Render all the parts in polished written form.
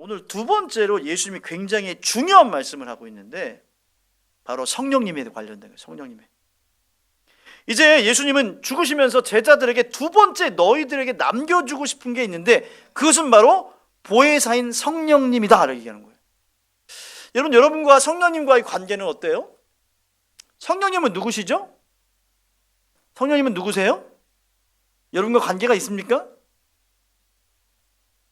오늘 두 번째로 예수님이 굉장히 중요한 말씀을 하고 있는데 바로 성령님에 관련된 거예요. 성령님에. 이제 예수님은 죽으시면서 제자들에게 두 번째 너희들에게 남겨주고 싶은 게 있는데 그것은 바로 보혜사인 성령님이다 라고 얘기하는 거예요. 여러분과 성령님과의 관계는 어때요? 성령님은 누구시죠? 성령님은 누구세요? 여러분과 관계가 있습니까?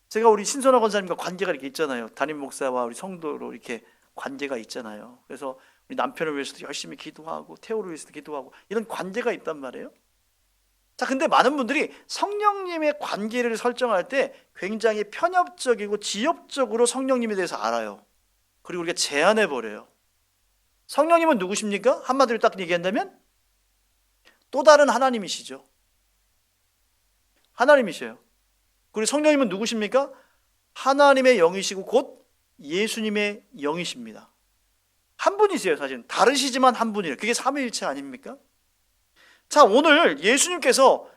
제가 우리 신선화 권사님과 관계가 이렇게 있잖아요. 담임 목사와 우리 성도로 이렇게 관계가 있잖아요. 그래서 우리 남편을 위해서도 열심히 기도하고 태호를 위해서도 기도하고 이런 관계가 있단 말이에요. 자, 근데 많은 분들이 성령님의 관계를 설정할 때 굉장히 편협적이고 지엽적으로 성령님에 대해서 알아요. 그리고 우리가 제한해 버려요. 성령님은 누구십니까? 한마디로 딱 얘기한다면 또 다른 하나님이시죠. 하나님이셔요. 그리고 성령님은 누구십니까? 하나님의 영이시고 곧 예수님의 영이십니다. 한 분이세요. 사실은 다르시지만 한 분이에요. 그게 삼위일체 아닙니까? 자, 오늘 예수님께서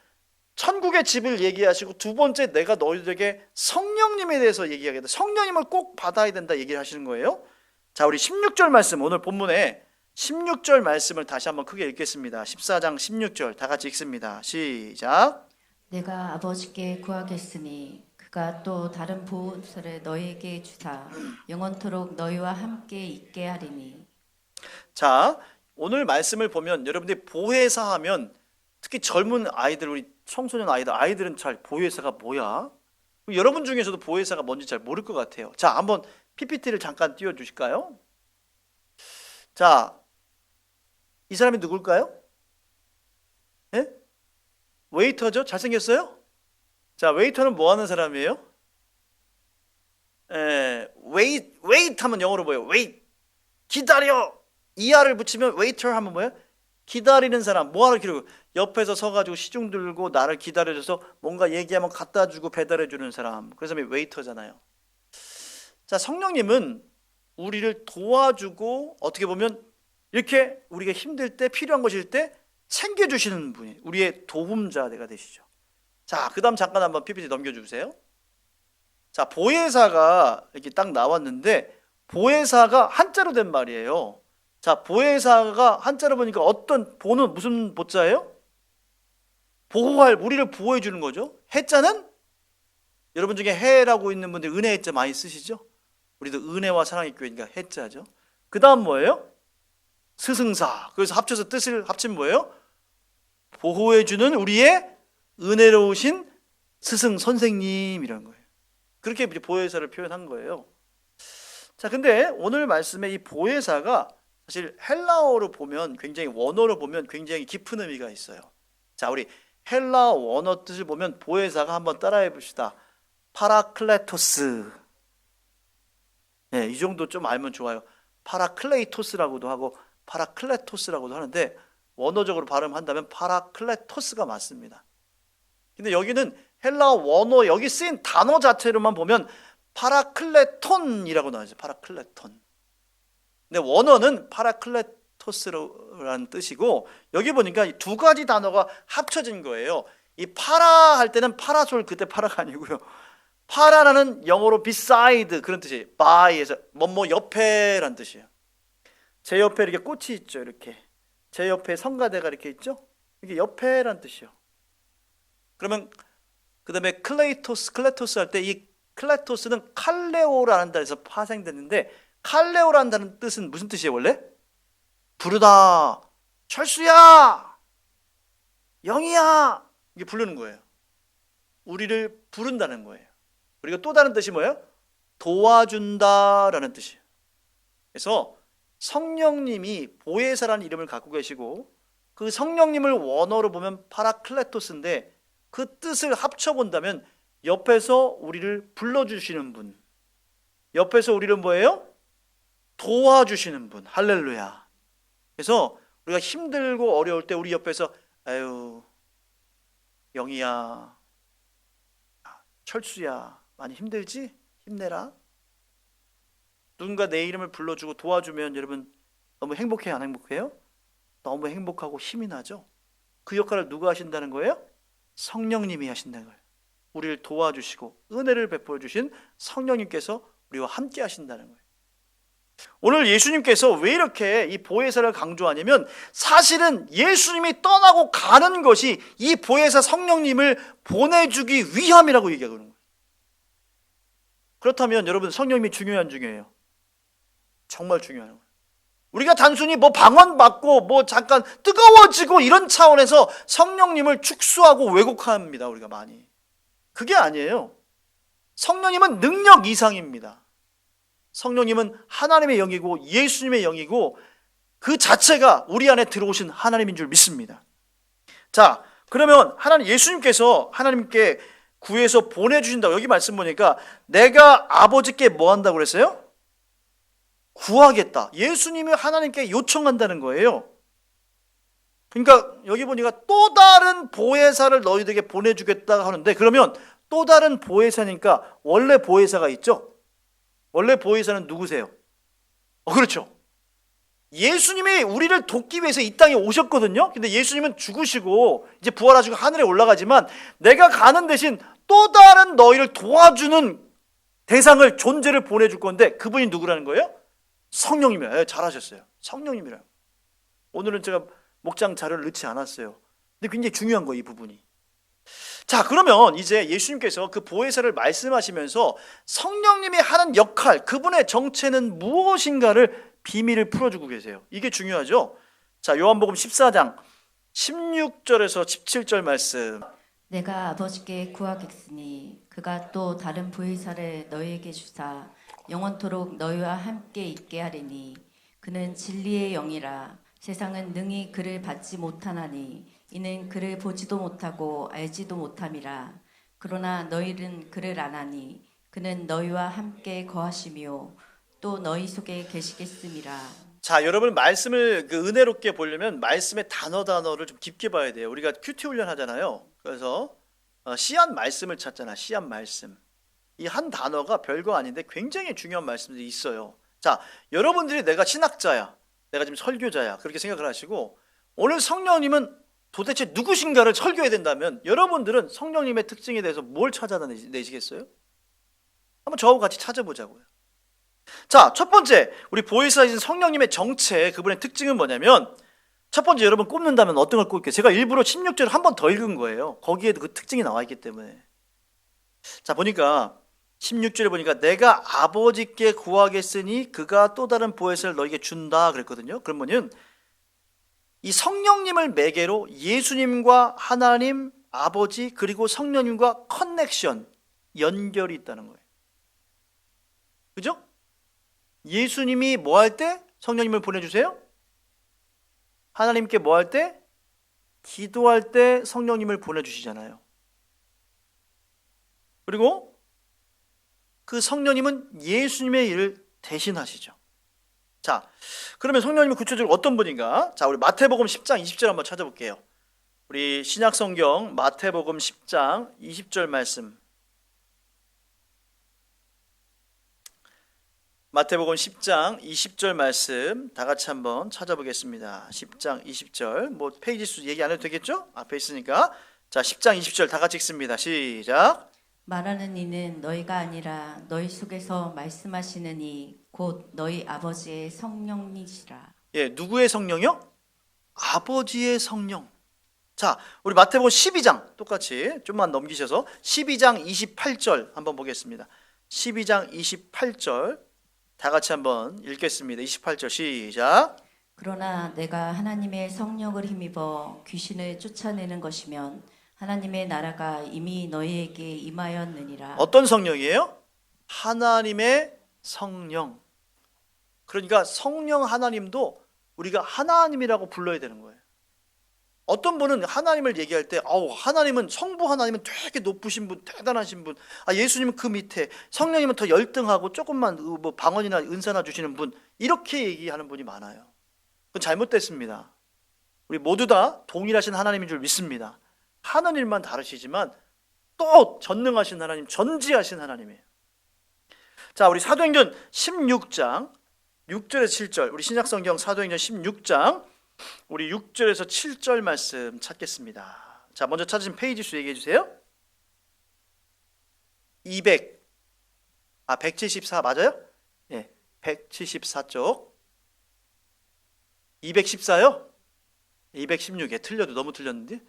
천국의 집을 얘기하시고 두 번째 내가 너희들에게 성령님에 대해서 얘기하겠다. 성령님을 꼭 받아야 된다 얘기를 하시는 거예요. 자, 우리 16절 말씀, 오늘 본문에 16절 말씀을 다시 한번 크게 읽겠습니다. 14장 16절 다 같이 읽습니다. 시작. 내가 아버지께 구하겠으니 그가 또 다른 보호자를 너희에게 주사 영원토록 너희와 함께 있게 하리니. 자, 오늘 말씀을 보면 여러분들이 보혜사 하면 특히 젊은 아이들, 우리 청소년 아이들은 잘 보혜사가 뭐야? 여러분 중에서도 보혜사가 뭔지 잘 모를 것 같아요. 자, 한번 PPT를 잠깐 띄워주실까요? 자, 이 사람이 누굴까요? 예? 웨이터죠? 잘생겼어요? 자, 웨이터는 뭐 하는 사람이에요? 웨이트 하면 영어로 뭐예요? 웨이트. 기다려. ER을 붙이면 웨이터 하면 뭐예요? 기다리는 사람. 뭐하러 기다리고 옆에서 서가지고 시중 들고 나를 기다려줘서 뭔가 얘기하면 갖다 주고 배달해 주는 사람. 그 사람이 웨이터잖아요. 자, 성령님은 우리를 도와주고 어떻게 보면 이렇게 우리가 힘들 때 필요한 것일 때 챙겨주시는 분이 우리의 도움자가 되시죠. 자, 그 다음 잠깐 한번 PPT 넘겨주세요. 자, 보혜사가 이렇게 딱 나왔는데 보혜사가 한자로 된 말이에요. 자, 보혜사가 한자로 보니까 어떤 보는 무슨 보자예요? 보호할, 우리를 보호해 주는 거죠. 해자는 여러분 중에 해라고 있는 분들 은혜 해자 많이 쓰시죠? 우리도 은혜와 사랑의 교회니까 해자죠. 그 다음 뭐예요? 스승사. 그래서 합쳐서 뜻을 합치면 뭐예요? 보호해 주는 우리의 은혜로우신 스승 선생님이라는 거예요. 그렇게 보혜사를 표현한 거예요. 자, 근데 오늘 말씀에 이 보혜사가 사실 헬라어로 보면 굉장히 원어로 보면 굉장히 깊은 의미가 있어요. 자, 우리 헬라어 원어 뜻을 보면 보혜사가 한번 따라해 봅시다. 파라클레토스. 네, 이 정도 좀 알면 좋아요. 파라클레이토스라고도 하고 파라클레토스라고도 하는데 원어적으로 발음한다면 파라클레토스가 맞습니다. 근데 여기는 헬라어 원어 여기 쓰인 단어 자체로만 보면 파라클레톤이라고 나와요. 파라클레톤. 근데 원어는 파라클레토스라는 뜻이고 여기 보니까 이 두 가지 단어가 합쳐진 거예요. 이 파라 할 때는 파라솔 그때 파라가 아니고요. 파라라는 영어로 beside 그런 뜻이에요. by에서 뭐뭐 옆에란 뜻이에요. 제 옆에 이렇게 꽃이 있죠. 이렇게 제 옆에 성가대가 이렇게 있죠. 이게 옆에란 뜻이에요. 그러면 그 다음에 클레토스 할 때 이 클레토스는 칼레오라는 단어에서 파생됐는데 칼레오라는 뜻은 무슨 뜻이에요 원래? 부르다. 철수야. 영이야. 이게 부르는 거예요. 우리를 부른다는 거예요. 그리고 또 다른 뜻이 뭐예요? 도와준다라는 뜻이에요. 그래서 성령님이 보혜사라는 이름을 갖고 계시고 그 성령님을 원어로 보면 파라클레토스인데 그 뜻을 합쳐본다면 옆에서 우리를 불러주시는 분, 옆에서 우리를 뭐예요? 도와주시는 분. 할렐루야. 그래서 우리가 힘들고 어려울 때 우리 옆에서 아유 영희야, 철수야, 많이 힘들지? 힘내라. 누군가 내 이름을 불러주고 도와주면 여러분 너무 행복해요? 안 행복해요? 너무 행복하고 힘이 나죠? 그 역할을 누가 하신다는 거예요? 성령님이 하신다는 거예요. 우리를 도와주시고 은혜를 베풀어 주신 성령님께서 우리와 함께 하신다는 거예요. 오늘 예수님께서 왜 이렇게 이 보혜사를 강조하냐면 사실은 예수님이 떠나고 가는 것이 이 보혜사 성령님을 보내주기 위함이라고 얘기하는 거예요. 그렇다면 여러분, 성령님이 중요해요, 안 중요해요? 정말 중요한 거예요. 우리가 단순히 뭐 방언받고 뭐 잠깐 뜨거워지고 이런 차원에서 성령님을 축소하고 왜곡합니다, 우리가 많이. 그게 아니에요. 성령님은 능력 이상입니다. 성령님은 하나님의 영이고 예수님의 영이고 그 자체가 우리 안에 들어오신 하나님인 줄 믿습니다. 자, 그러면 예수님께서 하나님께 구해서 보내주신다고 여기 말씀 보니까 내가 아버지께 뭐 한다고 그랬어요? 구하겠다. 예수님이 하나님께 요청한다는 거예요. 그러니까 여기 보니까 또 다른 보혜사를 너희들에게 보내주겠다 하는데, 그러면 또 다른 보혜사니까 원래 보혜사가 있죠? 원래 보혜사는 누구세요? 그렇죠. 예수님이 우리를 돕기 위해서 이 땅에 오셨거든요. 근데 예수님은 죽으시고 이제 부활하시고 하늘에 올라가지만 내가 가는 대신 또 다른 너희를 도와주는 대상을, 존재를 보내줄 건데 그분이 누구라는 거예요? 성령님이라. 잘하셨어요. 성령님이라. 오늘은 제가 목장 자료를 넣지 않았어요. 근데 굉장히 중요한 거예요, 이 부분이. 자, 그러면 이제 예수님께서 그 보혜사를 말씀하시면서 성령님이 하는 역할, 그분의 정체는 무엇인가를 비밀을 풀어주고 계세요. 이게 중요하죠. 자, 요한복음 14장 16절에서 17절 말씀. 내가 아버지께 구하겠으니 그가 또 다른 보혜사를 너희에게 주사 영원토록 너희와 함께 있게 하리니 그는 진리의 영이라. 세상은 능히 그를 받지 못하나니 이는 그를 보지도 못하고 알지도 못함이라. 그러나 너희는 그를 아나니 그는 너희와 함께 거하시며 또 너희 속에 계시겠음이라. 자, 여러분, 말씀을 은혜롭게 보려면 말씀의 단어를 좀 깊게 봐야 돼요. 우리가 큐티 훈련 하잖아요. 그래서 씨앗 말씀을 찾잖아. 씨앗 말씀. 이 한 단어가 별거 아닌데 굉장히 중요한 말씀들이 있어요. 자, 여러분들이 내가 신학자야, 내가 지금 설교자야, 그렇게 생각을 하시고 오늘 성령님은 도대체 누구신가를 설교해야 된다면 여러분들은 성령님의 특징에 대해서 뭘 찾아내시겠어요? 한번 저하고 같이 찾아보자고요. 자, 첫 번째, 우리 보혜사이신 성령님의 정체, 그분의 특징은 뭐냐면, 첫 번째 여러분 꼽는다면 어떤 걸 꼽을게요? 제가 일부러 16절을 한 번 더 읽은 거예요. 거기에도 그 특징이 나와 있기 때문에. 자, 보니까 16절에 보니까 내가 아버지께 구하겠으니 그가 또 다른 보혜사를 너에게 준다 그랬거든요. 그러면은 이 성령님을 매개로 예수님과 하나님 아버지 그리고 성령님과 커넥션, 연결이 있다는 거예요. 그죠? 예수님이 뭐 할 때 성령님을 보내주세요? 하나님께 뭐 할 때? 기도할 때 성령님을 보내주시잖아요. 그리고 그 성령님은 예수님의 일을 대신하시죠. 자, 그러면 성령님은 구체적으로 어떤 분인가? 자, 우리 마태복음 10장 20절 한번 찾아볼게요. 우리 신약성경 마태복음 10장 20절 말씀. 마태복음 10장 20절 말씀 다 같이 한번 찾아보겠습니다. 10장 20절. 뭐 페이지 수 얘기 안 해도 되겠죠? 앞에 있으니까. 자, 10장 20절 다 같이 읽습니다. 시작. 말하는 이는 너희가 아니라 너희 속에서 말씀하시는 이 곧 너희 아버지의 성령이시라. 예, 누구의 성령이요? 아버지의 성령. 자, 우리 마태복음 12장 똑같이 좀만 넘기셔서 12장 28절 한번 보겠습니다. 12장 28절 다 같이 한번 읽겠습니다. 28절 시작. 그러나 내가 하나님의 성령을 힘입어 귀신을 쫓아내는 것이면 하나님의 나라가 이미 너희에게 임하였느니라. 어떤 성령이에요? 하나님의 성령. 그러니까 성령 하나님도 우리가 하나님이라고 불러야 되는 거예요. 어떤 분은 하나님을 얘기할 때 하나님은 성부 하나님은 되게 높으신 분, 대단하신 분, 예수님은 그 밑에, 성령님은 더 열등하고 조금만 뭐 방언이나 은사나 주시는 분, 이렇게 얘기하는 분이 많아요. 그건 잘못됐습니다. 우리 모두 다 동일하신 하나님인 줄 믿습니다. 하는 일만 다르시지만 또 전능하신 하나님, 전지하신 하나님이에요. 자, 우리 사도행전 16장 6절에서 7절, 우리 신약성경 사도행전 16장 우리 6절에서 7절 말씀 찾겠습니다. 자, 먼저 찾으신 페이지 수 얘기해 주세요. 174 맞아요? 예, 174쪽. 214요? 216에 틀려도 너무 틀렸는데?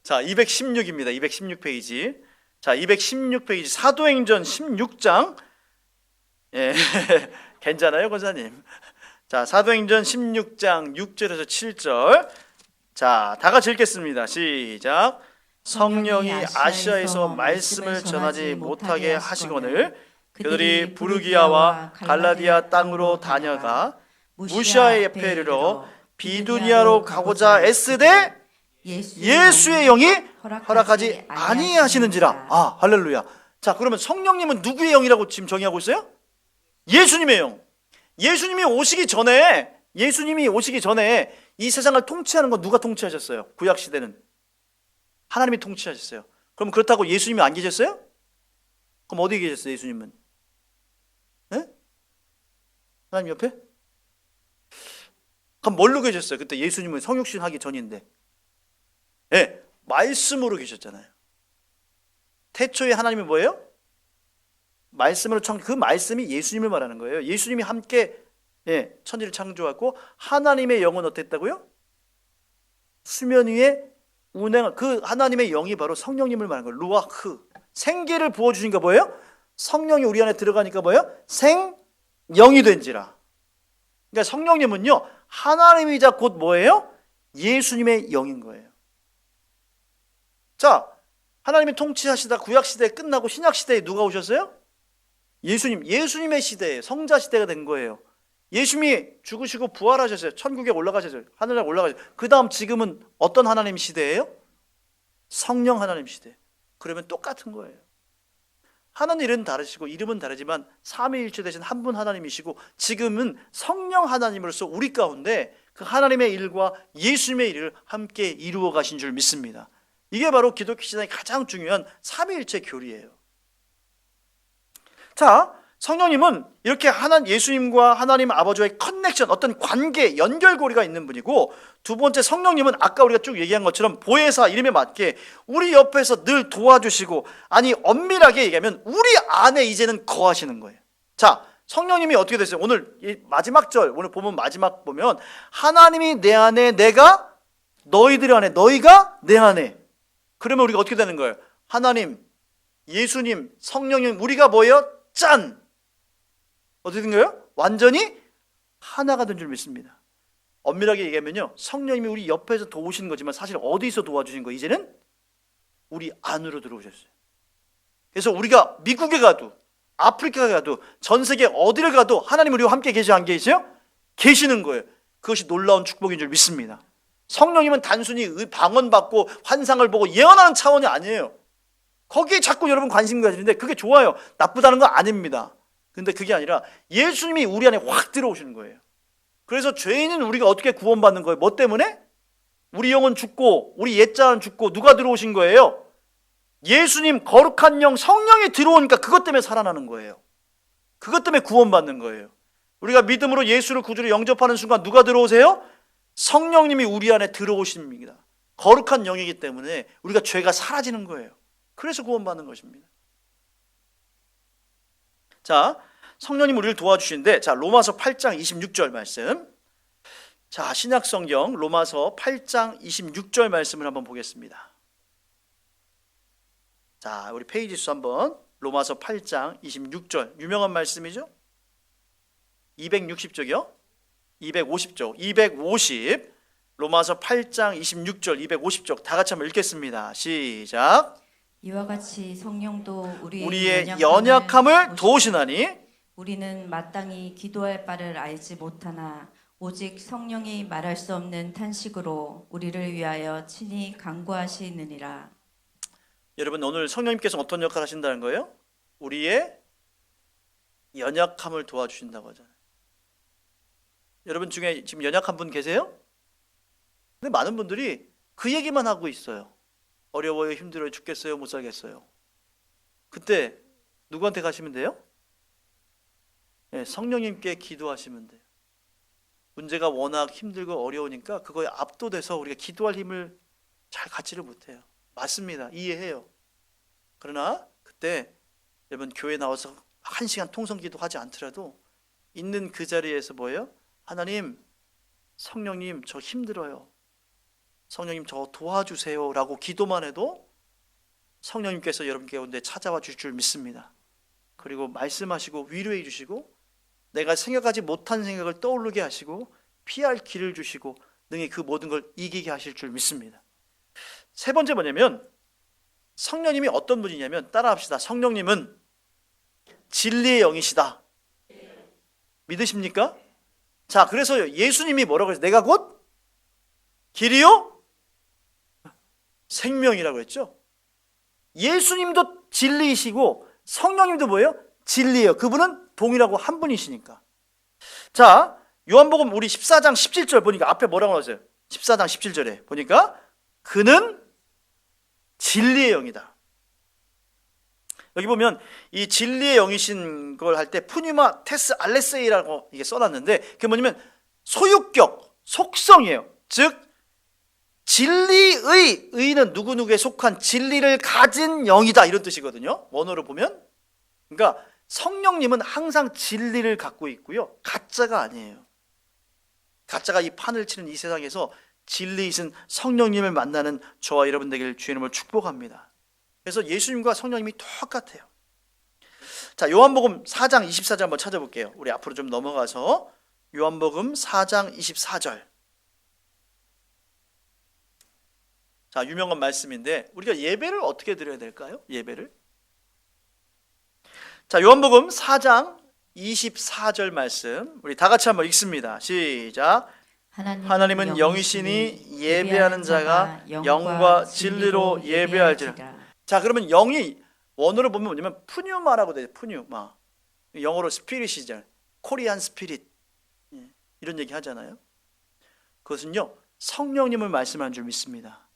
자, 216입니다. 216페이지. 자, 216페이지 사도행전 16장. 예, 괜찮아요, 권사님? 자, 사도행전 16장 6절에서 7절. 자, 다 같이 읽겠습니다. 시작. 성령이 아시아에서 말씀을 전하지 못하게 하시거늘 그들이 부르기아와 갈라디아 땅으로 다녀가 무시아에 옆에 이르러 비두니아로 가고자 애쓰되 예수의 영이 허락하지 아니하시는지라. 아, 할렐루야. 자, 그러면 성령님은 누구의 영이라고 지금 정의하고 있어요? 예수님의 영. 예수님이 오시기 전에 이 세상을 통치하는 건 누가 통치하셨어요? 구약 시대는 하나님이 통치하셨어요. 그럼 그렇다고 예수님이 안 계셨어요? 그럼 어디 계셨어요, 예수님은? 네? 하나님 옆에? 그럼 뭘로 계셨어요? 그때 예수님은 성육신 하기 전인데. 네, 말씀으로 계셨잖아요. 태초에 하나님이 뭐예요? 말씀으로 그 말씀이 예수님을 말하는 거예요. 예수님이 함께 천지를 창조하고 하나님의 영은 어땠다고요? 수면 위에 운행을, 그 하나님의 영이 바로 성령님을 말하는 거예요. 루아흐. 생기를 부어주시니까 뭐예요? 성령이 우리 안에 들어가니까 뭐예요? 생영이 된지라. 그러니까 성령님은요, 하나님이자 곧 뭐예요? 예수님의 영인 거예요. 자, 하나님이 통치하시다 구약시대 끝나고 신약시대에 누가 오셨어요? 예수님의 시대에 성자 시대가 된 거예요. 예수님이 죽으시고 부활하셨어요. 천국에 올라가셨어요. 하늘에 올라가셨어요. 그 다음 지금은 어떤 하나님 시대예요? 성령 하나님 시대. 그러면 똑같은 거예요. 하는 일은 다르시고 이름은 다르지만 삼위일체 되신 한 분 하나님이시고 지금은 성령 하나님으로서 우리 가운데 그 하나님의 일과 예수님의 일을 함께 이루어 가신 줄 믿습니다. 이게 바로 기독교 신앙의 가장 중요한 삼위일체 교리예요. 자, 성령님은 이렇게 예수님과 하나님 아버지와의 커넥션, 어떤 관계, 연결고리가 있는 분이고, 두 번째 성령님은 아까 우리가 쭉 얘기한 것처럼 보혜사 이름에 맞게 우리 옆에서 늘 도와주시고, 아니 엄밀하게 얘기하면 우리 안에 이제는 거하시는 거예요. 자, 성령님이 어떻게 됐어요? 오늘 이 마지막 절, 오늘 보면 마지막 보면 하나님이 내 안에, 내가 너희들 안에, 너희가 내 안에. 그러면 우리가 어떻게 되는 거예요? 하나님, 예수님, 성령님, 우리가 뭐예요? 짠! 어떻게 된 거예요? 완전히 하나가 된 줄 믿습니다. 엄밀하게 얘기하면요, 성령님이 우리 옆에서 도우시는 거지만 사실 어디서 도와주신 거예요? 이제는 우리 안으로 들어오셨어요. 그래서 우리가 미국에 가도 아프리카에 가도 전 세계 어디를 가도 하나님 우리와 함께 계시죠? 안 계시죠? 계시는 거예요. 그것이 놀라운 축복인 줄 믿습니다. 성령님은 단순히 방언받고 환상을 보고 예언하는 차원이 아니에요. 거기에 자꾸 여러분 관심 가지는데 그게 좋아요. 나쁘다는 거 아닙니다. 근데 그게 아니라 예수님이 우리 안에 확 들어오시는 거예요. 그래서 죄인은 우리가 어떻게 구원받는 거예요? 뭐 때문에? 우리 영은 죽고 우리 옛자는 죽고 누가 들어오신 거예요? 예수님 거룩한 영 성령이 들어오니까 그것 때문에 살아나는 거예요. 그것 때문에 구원받는 거예요. 우리가 믿음으로 예수를 구주로 영접하는 순간 누가 들어오세요? 성령님이 우리 안에 들어오십니다. 거룩한 영이기 때문에 우리가 죄가 사라지는 거예요. 그래서 구원받는 것입니다. 자, 성령님 우리를 도와주시는데, 자, 로마서 8장 26절 말씀. 자, 신약성경 로마서 8장 26절 말씀을 한번 보겠습니다. 자, 우리 페이지 수 한번. 로마서 8장 26절. 유명한 말씀이죠? 260쪽이요? 250쪽. 250. 로마서 8장 26절, 250쪽. 다 같이 한번 읽겠습니다. 시작. 이와 같이 성령도 우리의 연약함을 도우시나니 우리는 마땅히 기도할 바를 알지 못하나 오직 성령이 말할 수 없는 탄식으로 우리를 위하여 친히 간구하시느니라. 여러분, 오늘 성령님께서 어떤 역할을 하신다는 거예요? 우리의 연약함을 도와주신다고 하잖아요. 여러분 중에 지금 연약한 분 계세요? 근데 많은 분들이 그 얘기만 하고 있어요. 어려워요, 힘들어요, 죽겠어요, 못 살겠어요. 그때 누구한테 가시면 돼요? 네, 성령님께 기도하시면 돼요. 문제가 워낙 힘들고 어려우니까 그거에 압도돼서 우리가 기도할 힘을 잘 갖지를 못해요. 맞습니다. 이해해요. 그러나 그때 여러분 교회 나와서 1시간 통성기도 하지 않더라도 있는 그 자리에서 뭐예요? 하나님, 성령님 저 힘들어요. 성령님 저 도와주세요 라고 기도만 해도 성령님께서 여러분 가운데 찾아와 주실 줄 믿습니다. 그리고 말씀하시고 위로해 주시고 내가 생각하지 못한 생각을 떠오르게 하시고 피할 길을 주시고 능히 그 모든 걸 이기게 하실 줄 믿습니다. 세 번째 뭐냐면 성령님이 어떤 분이냐면 따라합시다. 성령님은 진리의 영이시다. 믿으십니까? 자, 그래서 예수님이 뭐라고 했어요? 내가 곧 길이요 생명이라고 했죠. 예수님도 진리이시고 성령님도 뭐예요? 진리예요. 그분은 동일하고 한 분이시니까. 자, 요한복음 우리 14장 17절 보니까 앞에 뭐라고 나왔어요? 14장 17절에 보니까 그는 진리의 영이다. 여기 보면 이 진리의 영이신 걸 할 때 푸니마 테스 알레세이라고 이게 써놨는데 그게 뭐냐면 소유격, 속성이에요. 즉 진리의, 의는 누구누구에 속한 진리를 가진 영이다 이런 뜻이거든요. 원어로 보면. 그러니까 성령님은 항상 진리를 갖고 있고요. 가짜가 아니에요. 가짜가 이 판을 치는 이 세상에서 진리이신 성령님을 만나는 저와 여러분 되길 주의 이름으로 축복합니다. 그래서 예수님과 성령님이 똑같아요. 자, 요한복음 4장 24절 한번 찾아볼게요. 우리 앞으로 좀 넘어가서 요한복음 4장 24절. 자, 유명한 말씀인데 우리가 예배를 어떻게 드려야 될까요? 예배를. 자, 요한복음 4장 24절 말씀 우리 다 같이 한번 읽습니다. 시작. 하나님은 영이시니 예배하는 자가 영과 진리로 예배할지라. 자, 그러면 영이 원어로 보면 뭐냐면 푸뉴마라고 돼요. 푸뉴마. 영어로 스피릿이잖아요. 코리안 스피릿. 이런 얘기 하잖아요. 그것은요 성령님을 말씀한 줄 믿습니다.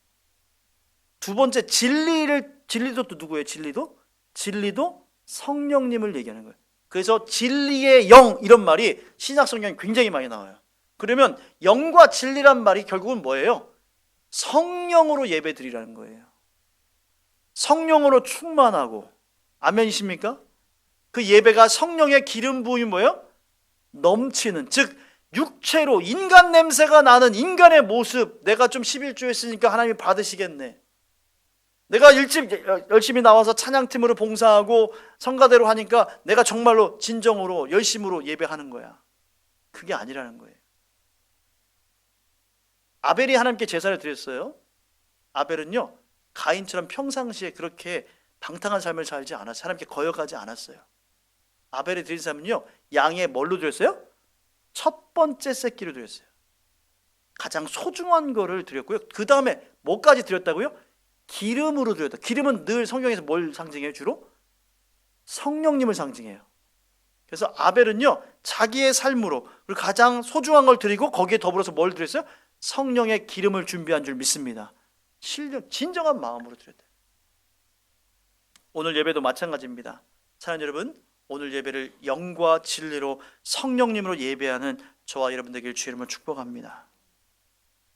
두 번째 진리도 또 누구예요? 진리도 성령님을 얘기하는 거예요. 그래서 진리의 영 이런 말이 신약 성경에 굉장히 많이 나와요. 그러면 영과 진리란 말이 결국은 뭐예요? 성령으로 예배 드리라는 거예요. 성령으로 충만하고. 아멘이십니까? 그 예배가 성령의 기름 부음이 뭐예요? 넘치는, 즉 육체로 인간 냄새가 나는 인간의 모습. 내가 좀 11조 했으니까 하나님이 받으시겠네. 내가 열심히 나와서 찬양팀으로 봉사하고 성가대로 하니까 내가 정말로 진정으로 열심으로 예배하는 거야. 그게 아니라는 거예요. 아벨이 하나님께 제사를 드렸어요. 아벨은요 가인처럼 평상시에 그렇게 방탕한 삶을 살지 않았어요. 하나님께 거역하지 않았어요. 아벨이 드린 삶은요 양의 뭘로 드렸어요? 첫 번째 새끼로 드렸어요. 가장 소중한 거를 드렸고요. 그 다음에 뭐까지 드렸다고요? 기름으로 드렸다. 기름은 늘 성경에서 뭘 상징해요? 주로? 성령님을 상징해요. 그래서 아벨은요 자기의 삶으로 그리고 가장 소중한 걸 드리고 거기에 더불어서 뭘 드렸어요? 성령의 기름을 준비한 줄 믿습니다. 진정한 마음으로 드렸다. 오늘 예배도 마찬가지입니다. 사랑하는 여러분, 오늘 예배를 영과 진리로 성령님으로 예배하는 저와 여러분 되길 주의 이름으로 축복합니다.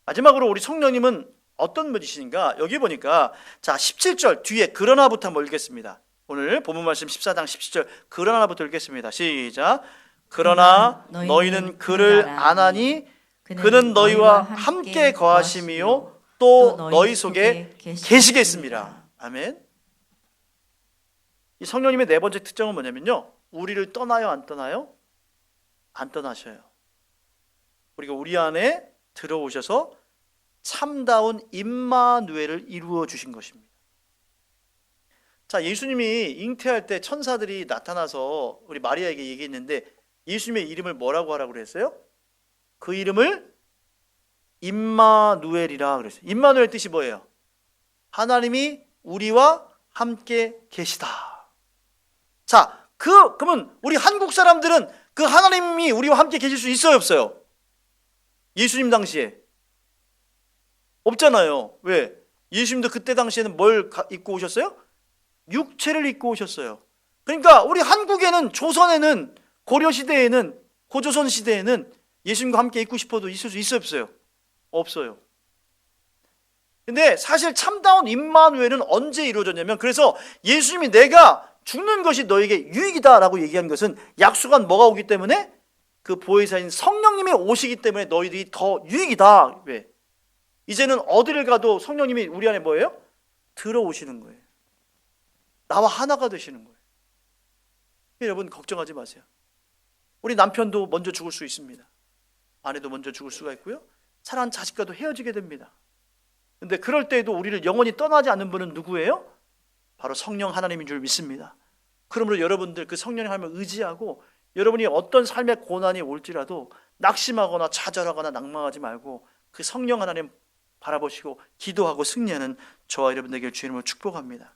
마지막으로 우리 성령님은 어떤 분이신가? 여기 보니까 자 17절 뒤에 그러나부터 한번 읽겠습니다. 오늘 본문 말씀 14장 17절 그러나부터 읽겠습니다. 시작. 그러나 너희는 그를 아나니 그는 너희와 함께 거하심이요 또 너희 속에 계시겠습니다. 아멘. 이 성령님의 네 번째 특징은 뭐냐면요 우리를 떠나요 안 떠나요? 안 떠나셔요. 우리가 우리 안에 들어오셔서 참다운 임마누엘을 이루어 주신 것입니다. 자, 예수님이 잉태할 때 천사들이 나타나서 우리 마리아에게 얘기했는데 예수님의 이름을 뭐라고 하라고 그랬어요? 그 이름을 임마누엘이라 그랬어요. 임마누엘 뜻이 뭐예요? 하나님이 우리와 함께 계시다. 자, 그러면 우리 한국 사람들은 그 하나님이 우리와 함께 계실 수 있어요, 없어요? 예수님 당시에 없잖아요. 왜? 예수님도 그때 당시에는 뭘 입고 오셨어요? 육체를 입고 오셨어요. 그러니까 우리 한국에는 조선에는 고려시대에는 고조선 시대에는 예수님과 함께 있고 싶어도 있을 수 있어요, 없어요? 없어요. 근데 사실 참다운 임마누엘은 언제 이루어졌냐면 그래서 예수님이 내가 죽는 것이 너에게 유익이다라고 얘기한 것은 약속한 뭐가 오기 때문에 그 보혜사인 성령님이 오시기 때문에 너희들이 더 유익이다. 왜? 이제는 어디를 가도 성령님이 우리 안에 뭐예요? 들어오시는 거예요. 나와 하나가 되시는 거예요. 여러분 걱정하지 마세요. 우리 남편도 먼저 죽을 수 있습니다. 아내도 먼저 죽을 수가 있고요. 사랑하는 자식과도 헤어지게 됩니다. 근데 그럴 때에도 우리를 영원히 떠나지 않는 분은 누구예요? 바로 성령 하나님인 줄 믿습니다. 그러므로 여러분들 그 성령 하나님을 의지하고 여러분이 어떤 삶의 고난이 올지라도 낙심하거나 좌절하거나 낭망하지 말고 그 성령 하나님 바라보시고 기도하고 승리하는 저와 여러분에게 주의 이름으로 축복합니다.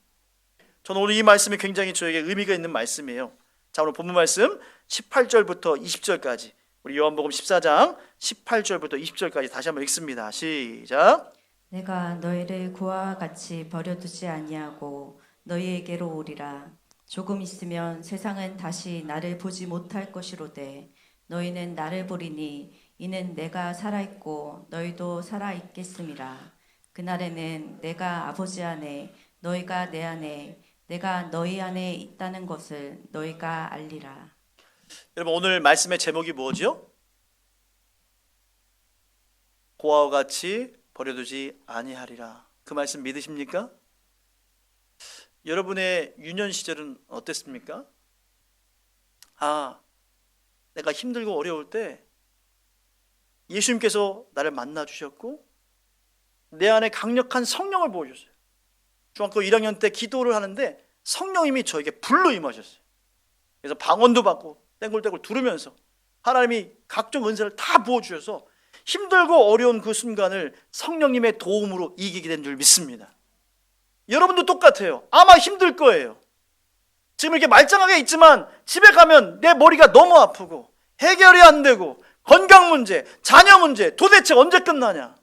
저는 오늘 이 말씀이 굉장히 저에게 의미가 있는 말씀이에요. 자, 오늘 본문 말씀 18절부터 20절까지 우리 요한복음 14장 18절부터 20절까지 다시 한번 읽습니다. 시작. 내가 너희를 고아와 같이 버려두지 아니하고 너희에게로 오리라. 조금 있으면 세상은 다시 나를 보지 못할 것이로되 너희는 나를 보리니 이는 내가 살아있고 너희도 살아있겠음이라. 그날에는 내가 아버지 안에 너희가 내 안에 내가 너희 안에 있다는 것을 너희가 알리라. 여러분 오늘 말씀의 제목이 뭐죠? 고아와 같이 버려두지 아니하리라. 그 말씀 믿으십니까? 여러분의 유년 시절은 어땠습니까? 내가 힘들고 어려울 때 예수님께서 나를 만나 주셨고 내 안에 강력한 성령을 부어주셨어요. 중학교 1학년 때 기도를 하는데 성령님이 저에게 불로 임하셨어요. 그래서 방언도 받고 땡굴땡굴 두르면서 하나님이 각종 은사를 다 부어주셔서 힘들고 어려운 그 순간을 성령님의 도움으로 이기게 된 줄 믿습니다. 여러분도 똑같아요. 아마 힘들 거예요. 지금 이렇게 말짱하게 있지만 집에 가면 내 머리가 너무 아프고 해결이 안 되고 건강 문제, 자녀 문제 도대체 언제 끝나냐.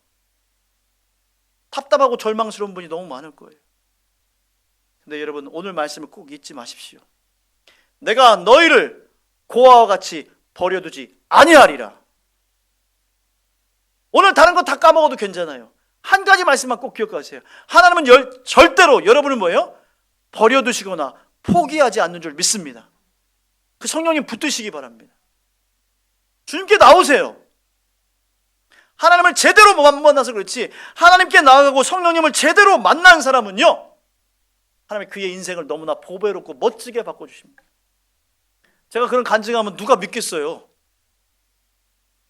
답답하고 절망스러운 분이 너무 많을 거예요. 근데 여러분 오늘 말씀을 꼭 잊지 마십시오. 내가 너희를 고아와 같이 버려두지 아니하리라. 오늘 다른 거 다 까먹어도 괜찮아요. 한 가지 말씀만 꼭 기억하세요. 하나님은 절대로 여러분을 뭐예요? 버려두시거나 포기하지 않는 줄 믿습니다. 그 성령님 붙드시기 바랍니다. 주님께 나오세요. 하나님을 제대로 못 만나서 그렇지 하나님께 나아가고 성령님을 제대로 만난 사람은요 하나님이 그의 인생을 너무나 보배롭고 멋지게 바꿔주십니다. 제가 그런 간증하면 누가 믿겠어요?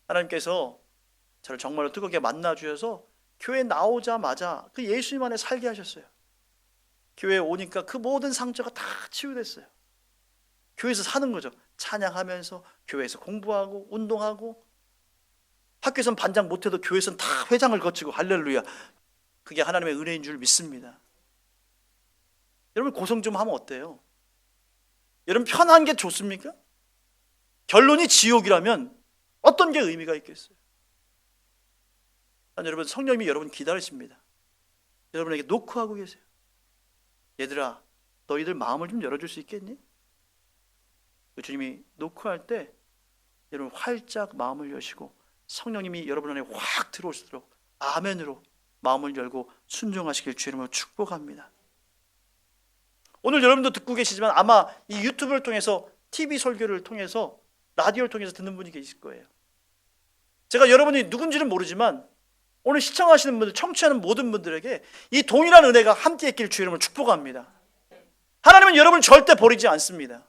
하나님께서 저를 정말로 뜨겁게 만나주셔서 교회에 나오자마자 그 예수님 안에 살게 하셨어요. 교회에 오니까 그 모든 상처가 다 치유됐어요. 교회에서 사는 거죠. 찬양하면서 교회에서 공부하고 운동하고 학교에서는 반장 못해도 교회에서는 다 회장을 거치고 할렐루야. 그게 하나님의 은혜인 줄 믿습니다. 여러분 고생 좀 하면 어때요? 여러분 편한 게 좋습니까? 결론이 지옥이라면 어떤 게 의미가 있겠어요? 여러분 성령님이 여러분 기다리십니다. 여러분에게 노크하고 계세요. 얘들아 너희들 마음을 좀 열어줄 수 있겠니? 주님이 노크할 때 여러분 활짝 마음을 여시고 성령님이 여러분 안에 확 들어오시도록 아멘으로 마음을 열고 순종하시길 주의 이름으로 축복합니다. 오늘 여러분도 듣고 계시지만 아마 이 유튜브를 통해서 TV 설교를 통해서 라디오를 통해서 듣는 분이 계실 거예요. 제가 여러분이 누군지는 모르지만 오늘 시청하시는 분들, 청취하는 모든 분들에게 이 동일한 은혜가 함께 있기를 주의 이름으로 축복합니다. 하나님은 여러분을 절대 버리지 않습니다.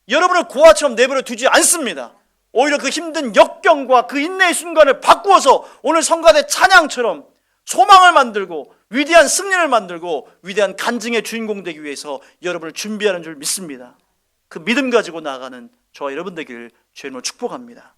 여러분을 고아처럼 내버려 두지 않습니다. 오히려 그 힘든 역경과 그 인내의 순간을 바꾸어서 오늘 성가대 찬양처럼 소망을 만들고 위대한 승리를 만들고 위대한 간증의 주인공 되기 위해서 여러분을 준비하는 줄 믿습니다. 그 믿음 가지고 나아가는 저와 여러분 되기를 주의 이름으로 축복합니다.